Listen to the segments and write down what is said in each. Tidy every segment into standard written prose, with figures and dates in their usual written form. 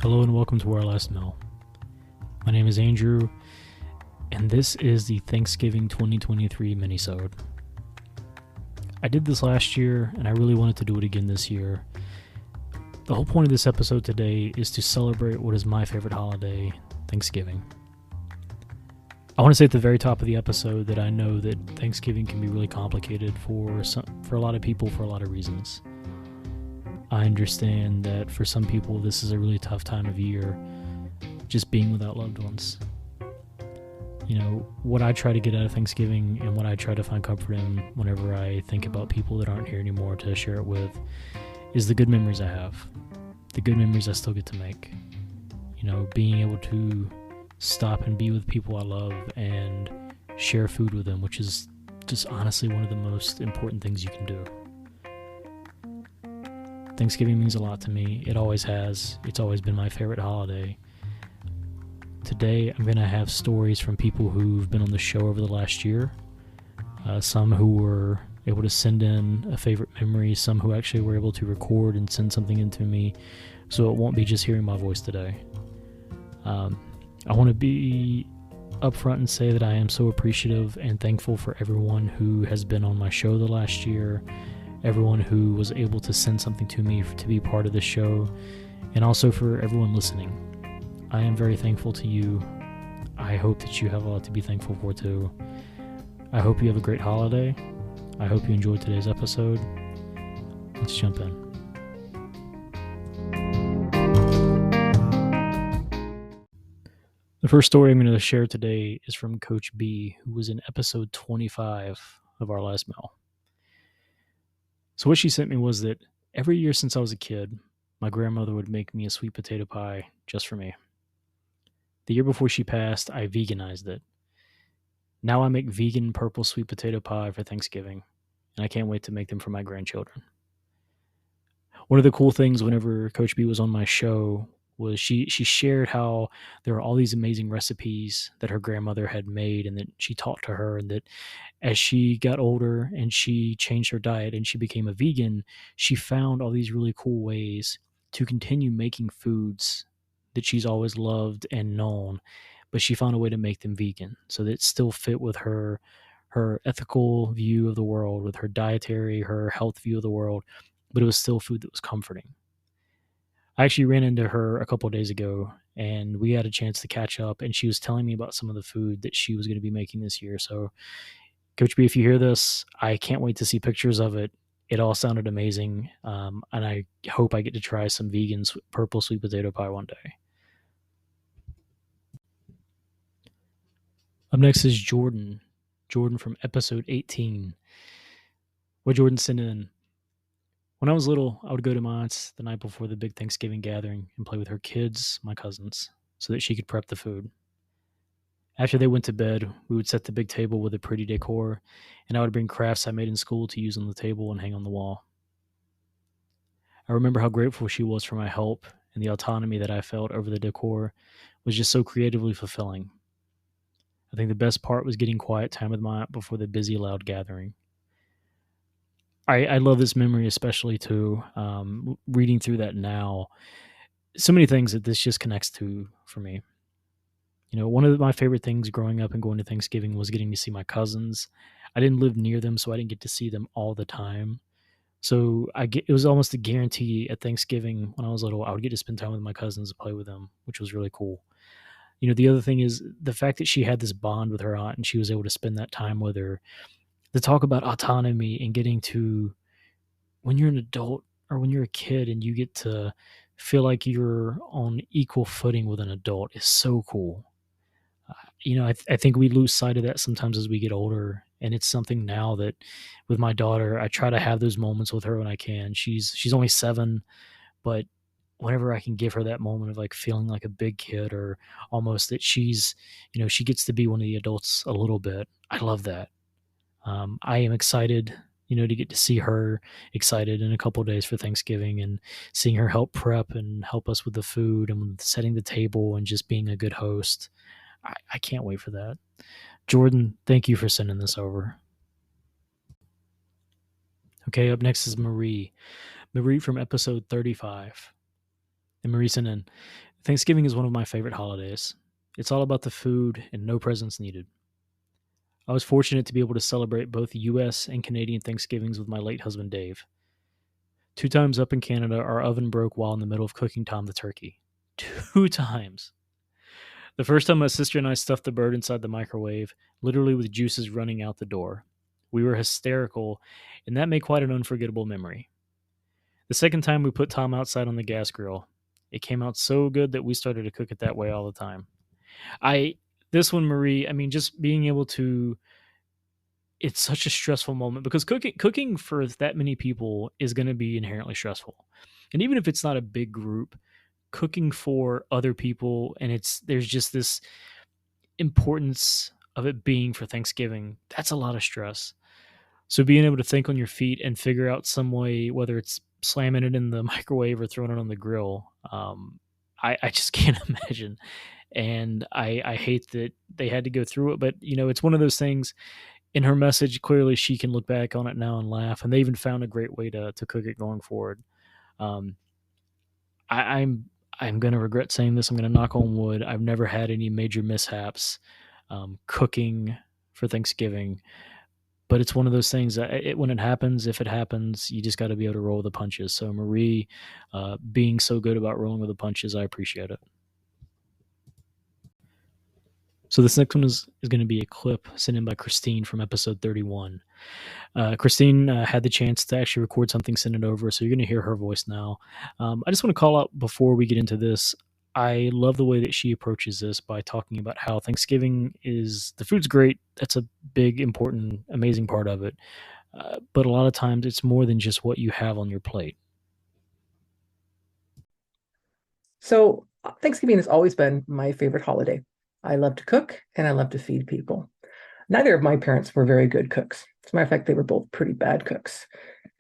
Hello and welcome to our last meal. My name is Andrew, and this is the Thanksgiving 2023 minisode. I did this last year, and I really wanted to do it again this year. The whole point of this episode today is to celebrate what is my favorite holiday, Thanksgiving. I want to say at the very top of the episode that I know that Thanksgiving can be really complicated for a lot of people for a lot of reasons. I understand that for some people this is a really tough time of year, just being without loved ones. You know, what I try to get out of Thanksgiving and what I try to find comfort in whenever I think about people that aren't here anymore to share it with is the good memories I have, the good memories I still get to make. You know, being able to stop and be with people I love and share food with them, which is just honestly one of the most important things you can do. Thanksgiving means a lot to me. It always has. It's always been my favorite holiday. Today, I'm going to have stories from people who've been on the show over the last year. Some who were able to send in a favorite memory. Some who actually were able to record and send something into me. So it won't be just hearing my voice today. I want to be upfront and say that I am so appreciative and thankful for everyone who has been on my show the last year. Everyone who was able to send something to me to be part of the show, and also for everyone listening. I am very thankful to you. I hope that you have a lot to be thankful for too. I hope you have a great holiday. I hope you enjoyed today's episode. Let's jump in. The first story I'm going to share today is from Coach B, who was in episode 25 of our last meal. So what she sent me was that every year since I was a kid, my grandmother would make me a sweet potato pie just for me. The year before she passed, I veganized it. Now I make vegan purple sweet potato pie for Thanksgiving, and I can't wait to make them for my grandchildren. One of the cool things whenever Coach B was on my show was she shared how there are all these amazing recipes that her grandmother had made and that she taught to her, and that as she got older and she changed her diet and she became a vegan, she found all these really cool ways to continue making foods that she's always loved and known, but she found a way to make them vegan so that it still fit with her ethical view of the world, with her dietary, her health view of the world, but it was still food that was comforting. I actually ran into her a couple of days ago and we had a chance to catch up, and she was telling me about some of the food that she was going to be making this year. So Coach B, if you hear this, I can't wait to see pictures of it. It all sounded amazing, and I hope I get to try some vegan purple sweet potato pie one day. Up next is Jordan. Jordan from episode 18. What Jordan sent in. When I was little, I would go to my aunt's the night before the big Thanksgiving gathering and play with her kids, my cousins, so that she could prep the food. After they went to bed, we would set the big table with a pretty decor, and I would bring crafts I made in school to use on the table and hang on the wall. I remember how grateful she was for my help, and the autonomy that I felt over the decor was just so creatively fulfilling. I think the best part was getting quiet time with my aunt before the busy, loud gathering. I love this memory especially too. Reading through that now, so many things that this just connects to for me. You know, one of my favorite things growing up and going to Thanksgiving was getting to see my cousins. I didn't live near them, so I didn't get to see them all the time. So it was almost a guarantee at Thanksgiving when I was little, I would get to spend time with my cousins and play with them, which was really cool. You know, the other thing is the fact that she had this bond with her aunt and she was able to spend that time with her. The talk about autonomy and getting to, when you're an adult or when you're a kid and you get to feel like you're on equal footing with an adult is so cool. You know, I think we lose sight of that sometimes as we get older, and it's something now that with my daughter, I try to have those moments with her when I can. She's only 7, but whenever I can give her that moment of like feeling like a big kid, or almost that she's, you know, she gets to be one of the adults a little bit. I love that. I am excited, you know, to get to see her excited in a couple of days for Thanksgiving, and seeing her help prep and help us with the food and with setting the table and just being a good host. I can't wait for that. Jordan, thank you for sending this over. Okay, up next is Marie. Marie from episode 35. And Marie sent in, Thanksgiving is one of my favorite holidays. It's all about the food and no presents needed. I was fortunate to be able to celebrate both US and Canadian Thanksgivings with my late husband Dave. Two times up in Canada, our oven broke while in the middle of cooking Tom the turkey. Two times. The first time my sister and I stuffed the bird inside the microwave, literally with juices running out the door. We were hysterical, and that made quite an unforgettable memory. The second time we put Tom outside on the gas grill. It came out so good that we started to cook it that way all the time. I this one, Marie, I mean, just being able to it's such a stressful moment because cooking for that many people is going to be inherently stressful. And even if it's not a big group, cooking for other people and there's just this importance of it being for Thanksgiving, that's a lot of stress. So being able to think on your feet and figure out some way, whether it's slamming it in the microwave or throwing it on the grill, I just can't imagine. And I hate that they had to go through it. But it's one of those things. In her message, clearly she can look back on it now and laugh. And they even found a great way to cook it going forward. Um, I'm going to regret saying this. I'm going to knock on wood. I've never had any major mishaps cooking for Thanksgiving, but it's one of those things that when it happens, if it happens, you just got to be able to roll with the punches. So Marie, being so good about rolling with the punches, I appreciate it. So this next one is going to be a clip sent in by Christine from episode 31. Christine had the chance to actually record something, send it over, so you're going to hear her voice now. I just want to call out before we get into this. I love the way that she approaches this by talking about how Thanksgiving is the food's great. That's a big, important, amazing part of it. But a lot of times it's more than just what you have on your plate. So Thanksgiving has always been my favorite holiday. I love to cook and I love to feed people. Neither of my parents were very good cooks. As a matter of fact, they were both pretty bad cooks.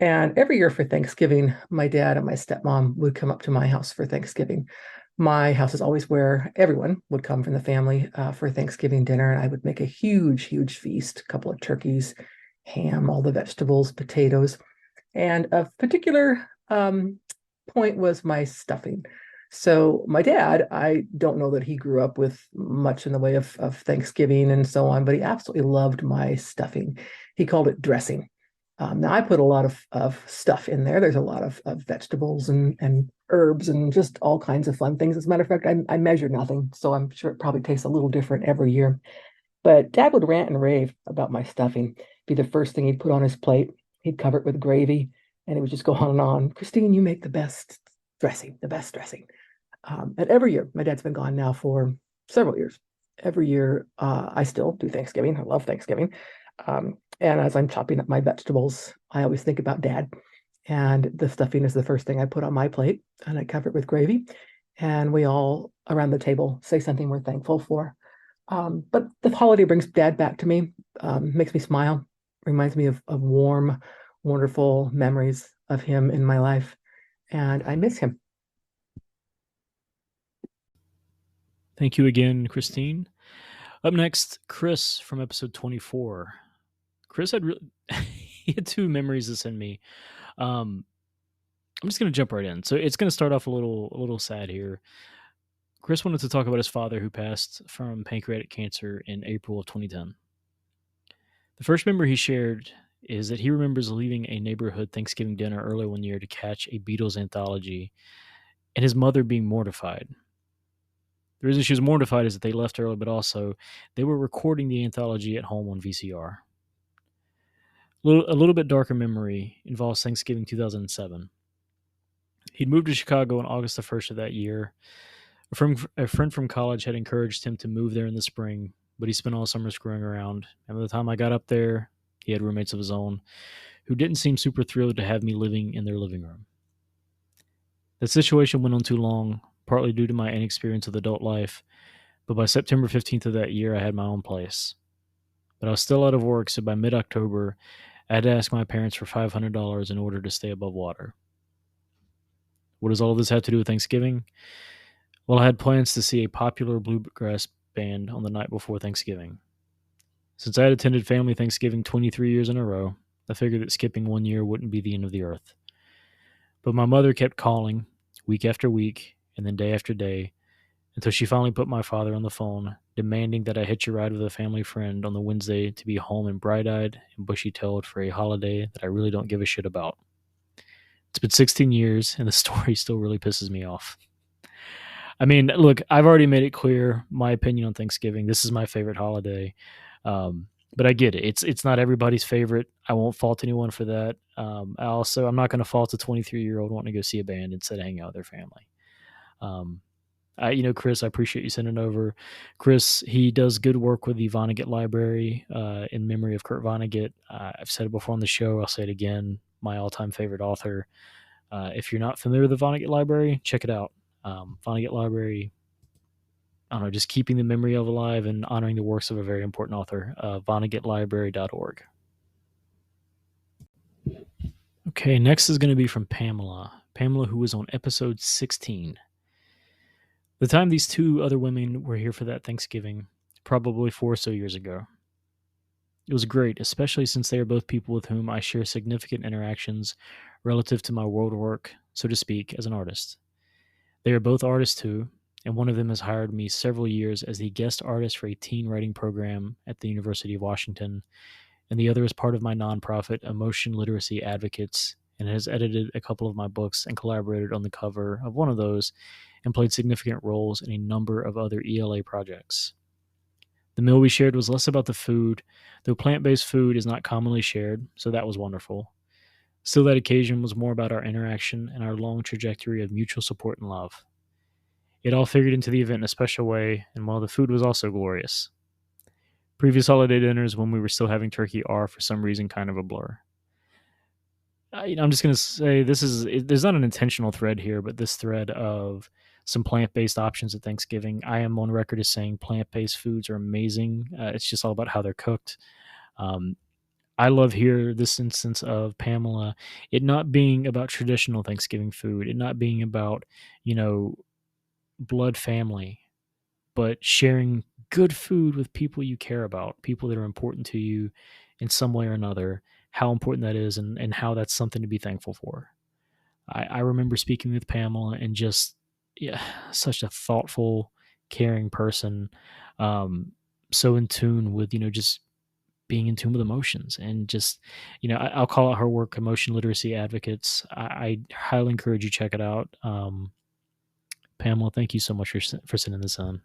And every year for Thanksgiving, my dad and my stepmom would come up to my house for Thanksgiving. My house is always where everyone would come from the family for Thanksgiving dinner. And I would make a huge, huge feast, a couple of turkeys, ham, all the vegetables, potatoes. And a particular point was my stuffing. So my dad, I don't know that he grew up with much in the way of Thanksgiving and so on, but he absolutely loved my stuffing. He called it dressing. Now I put a lot of stuff in there. There's a lot of vegetables and herbs and just all kinds of fun things. As a matter of fact, I measure nothing, so I'm sure it probably tastes a little different every year. But Dad would rant and rave about my stuffing. Be the first thing he'd put on his plate. He'd cover it with gravy, and it would just go on and on. Christine, you make the best dressing, the best dressing. And every year, my dad's been gone now for several years. Every year, I still do Thanksgiving. I love Thanksgiving. And as I'm chopping up my vegetables, I always think about Dad. And the stuffing is the first thing I put on my plate, and I cover it with gravy. And we all around the table say something we're thankful for. But the holiday brings Dad back to me, makes me smile, reminds me of warm, wonderful memories of him in my life. And I miss him. Thank you again, Christine. Up next, Chris from episode 24. Chris had he had two memories to send me. Um, I'm just going to jump right in. So it's going to start off a little sad here. Chris wanted to talk about his father who passed from pancreatic cancer in April of 2010. The first memory he shared is that he remembers leaving a neighborhood Thanksgiving dinner early one year to catch a Beatles anthology and his mother being mortified. The reason she was mortified is that they left early, but also they were recording the anthology at home on VCR. A little bit darker memory involves Thanksgiving 2007. He'd moved to Chicago on August the 1st of that year. A friend from college had encouraged him to move there in the spring, but he spent all summer screwing around. And by the time I got up there, he had roommates of his own who didn't seem super thrilled to have me living in their living room. The situation went on too long, partly due to my inexperience with adult life, but by September 15th of that year, I had my own place. But I was still out of work, so by mid October, I had to ask my parents for $500 in order to stay above water. What does all of this have to do with Thanksgiving? Well, I had plans to see a popular bluegrass band on the night before Thanksgiving. Since I had attended family Thanksgiving 23 years in a row, I figured that skipping one year wouldn't be the end of the earth. But my mother kept calling, week after week, and then day after day, until she finally put my father on the phone, demanding that I hitch a ride with a family friend on the Wednesday to be home and bright eyed and bushy tailed for a holiday that I really don't give a shit about. It's been 16 years, and the story still really pisses me off. I mean, look, I've already made it clear my opinion on Thanksgiving. This is my favorite holiday. Um, but I get it. It's not everybody's favorite. I won't fault anyone for that. I'm not going to fault a 23-year-old wanting to go see a band instead of hanging out with their family. Um, Chris, I appreciate you sending over. Chris, he does good work with the Vonnegut Library in memory of Kurt Vonnegut. I've said it before on the show. I'll say it again. My all-time favorite author. If you're not familiar with the Vonnegut Library, check it out. Vonnegut Library, I don't know, just keeping the memory of alive and honoring the works of a very important author. VonnegutLibrary.org. Okay, next is going to be from Pamela. Pamela, who was on episode 16. The time these two other women were here for that Thanksgiving, probably 4 or so years ago. It was great, especially since they are both people with whom I share significant interactions relative to my world work, so to speak, as an artist. They are both artists too, and one of them has hired me several years as the guest artist for a teen writing program at the University of Washington, and the other is part of my nonprofit, Emotion Literacy Advocates, and has edited a couple of my books and collaborated on the cover of one of those and played significant roles in a number of other ELA projects. The meal we shared was less about the food, though plant-based food is not commonly shared, so that was wonderful. Still, that occasion was more about our interaction and our long trajectory of mutual support and love. It all figured into the event in a special way, and while the food was also glorious. Previous holiday dinners when we were still having turkey are, for some reason, kind of a blur. I'm just going to say there's not an intentional thread here, but this thread of some plant-based options at Thanksgiving. I am on record as saying plant-based foods are amazing. It's just all about how they're cooked. Um, I love here this instance of Pamela, it not being about traditional Thanksgiving food, it not being about, you know, blood family, but sharing good food with people you care about, people that are important to you in some way or another, how important that is and how that's something to be thankful for. I remember speaking with Pamela and just, yeah, such a thoughtful, caring person, so in tune with, just being in tune with emotions and just, I'll call out her work, Emotion Literacy Advocates. I highly encourage you check it out. Pamela, thank you so much for sending this on.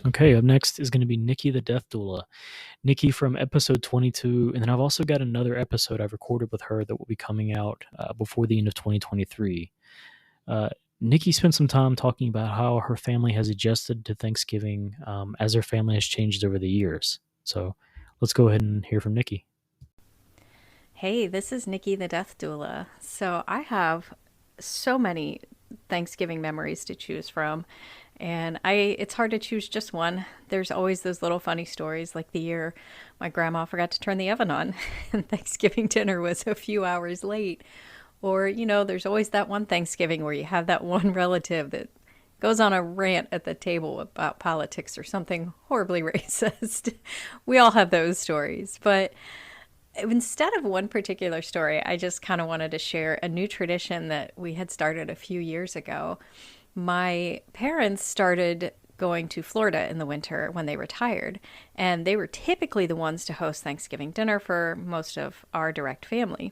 Okay, up next is going to be Nikki the Death Doula. Nikki from episode 22, and then I've also got another episode I've recorded with her that will be coming out before the end of 2023. Nikki spent some time talking about how her family has adjusted to Thanksgiving as her family has changed over the years. So let's go ahead and hear from Nikki. Hey, this is Nikki the Death Doula. So I have so many Thanksgiving memories to choose from. And it's hard to choose just one. There's always those little funny stories, like the year my grandma forgot to turn the oven on and Thanksgiving dinner was a few hours late. Or, there's always that one Thanksgiving where you have that one relative that goes on a rant at the table about politics or something horribly racist. We all have those stories. But instead of one particular story, I just kind of wanted to share a new tradition that we had started a few years ago. My parents started going to Florida in the winter when they retired, and they were typically the ones to host Thanksgiving dinner for most of our direct family.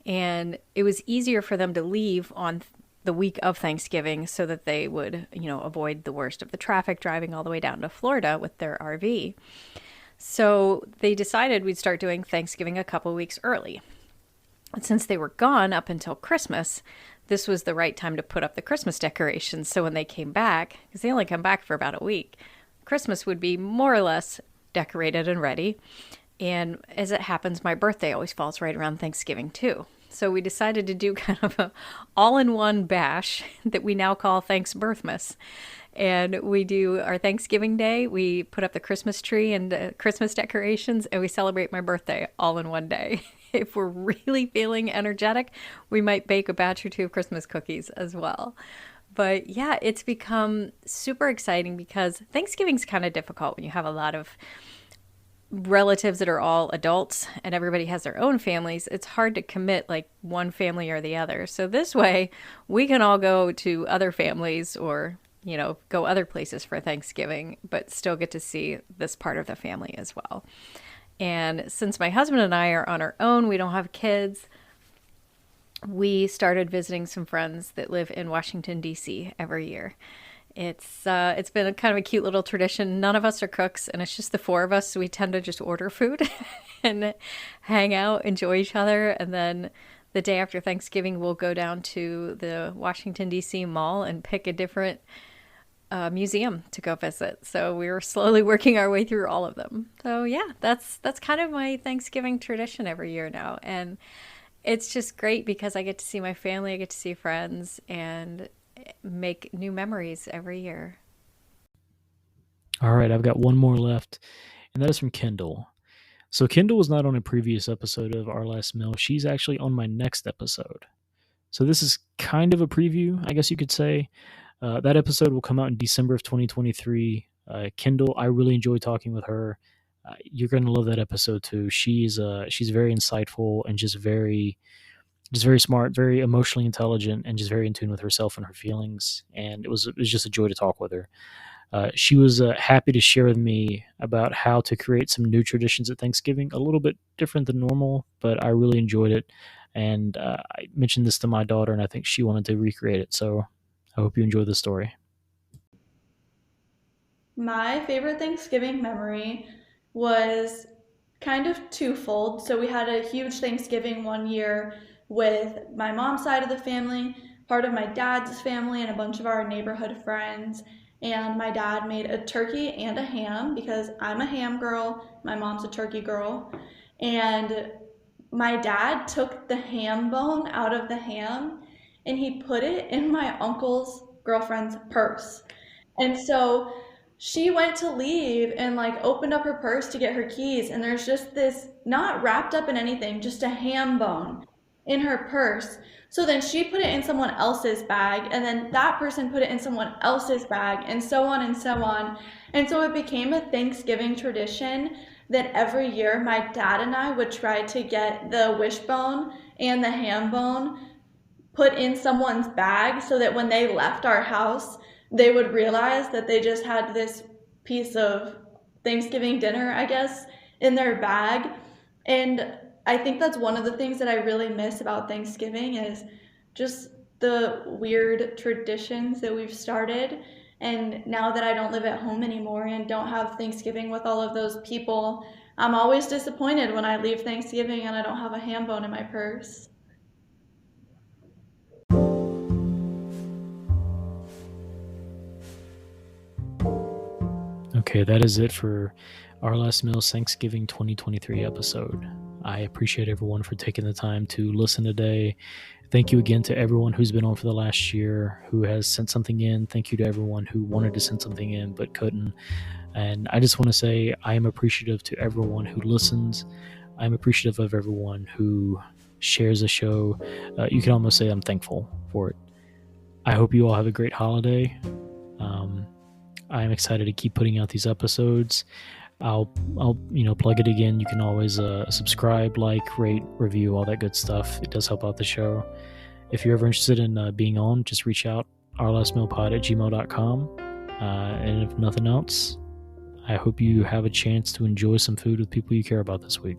And it was easier for them to leave on the week of Thanksgiving so that they would, avoid the worst of the traffic driving all the way down to Florida with their RV. So they decided we'd start doing Thanksgiving a couple weeks early. And since they were gone up until Christmas, this was the right time to put up the Christmas decorations. So when they came back, because they only come back for about a week, Christmas would be more or less decorated and ready. And as it happens, my birthday always falls right around Thanksgiving too. So we decided to do kind of a all-in-one bash that we now call Thanks Birthmas. And we do our Thanksgiving Day, we put up the Christmas tree and Christmas decorations, and we celebrate my birthday all in one day. If we're really feeling energetic, we might bake a batch or two of Christmas cookies as well. But yeah, it's become super exciting because Thanksgiving's kind of difficult when you have a lot of relatives that are all adults and everybody has their own families, it's hard to commit like one family or the other. So this way, we can all go to other families or, go other places for Thanksgiving, but still get to see this part of the family as well. And since my husband and I are on our own, we don't have kids, we started visiting some friends that live in Washington, D.C. every year. It's been a kind of a cute little tradition. None of us are cooks, and it's just the four of us, so we tend to just order food and hang out, enjoy each other, and then the day after Thanksgiving, we'll go down to the Washington, D.C. mall and pick a different museum to go visit. So we were slowly working our way through all of them. So yeah, that's kind of my Thanksgiving tradition every year now, and it's just great because I get to see my family, I get to see friends, and make new memories every year. All right, I've got one more left, and that is from Kendall. So Kendall was not on a previous episode of Our Last Meal. She's actually on my next episode. So this is kind of a preview, I guess you could say. That episode will come out in December of 2023. Kendall, I really enjoy talking with her. You're going to love that episode too. She's very insightful and just very smart, very emotionally intelligent, and just very in tune with herself and her feelings. And it was just a joy to talk with her. She was happy to share with me about how to create some new traditions at Thanksgiving, a little bit different than normal, but I really enjoyed it. And I mentioned this to my daughter, and I think she wanted to recreate it. So I hope you enjoy the story. My favorite Thanksgiving memory was kind of twofold. So we had a huge Thanksgiving one year with my mom's side of the family, part of my dad's family, and a bunch of our neighborhood friends. And my dad made a turkey and a ham because I'm a ham girl, my mom's a turkey girl. And my dad took the ham bone out of the ham and he put it in my uncle's girlfriend's purse. And so she went to leave and like opened up her purse to get her keys, and there's just this, not wrapped up in anything, just a ham bone in her purse. So then she put it in someone else's bag, and then that person put it in someone else's bag, and so on and so on. And so it became a Thanksgiving tradition that every year my dad and I would try to get the wishbone and the ham bone put in someone's bag so that when they left our house, they would realize that they just had this piece of Thanksgiving dinner, I guess, in their bag. And I think that's one of the things that I really miss about Thanksgiving is just the weird traditions that we've started. And now that I don't live at home anymore and don't have Thanksgiving with all of those people, I'm always disappointed when I leave Thanksgiving and I don't have a ham bone in my purse. Okay, that is it for Our Last Meal's Thanksgiving 2023 episode. I appreciate everyone for taking the time to listen today. Thank you again to everyone who's been on for the last year, who has sent something in. Thank you to everyone who wanted to send something in but couldn't. And I just want to say I am appreciative to everyone who listens. I'm appreciative of everyone who shares the show. You can almost say I'm thankful for it. I hope you all have a great holiday. I'm excited to keep putting out these episodes. I'll plug it again. You can always subscribe, like, rate, review, all that good stuff. It does help out the show. If you're ever interested in being on, just reach out, ourlastmealpod@gmail.com. And if nothing else, I hope you have a chance to enjoy some food with people you care about this week.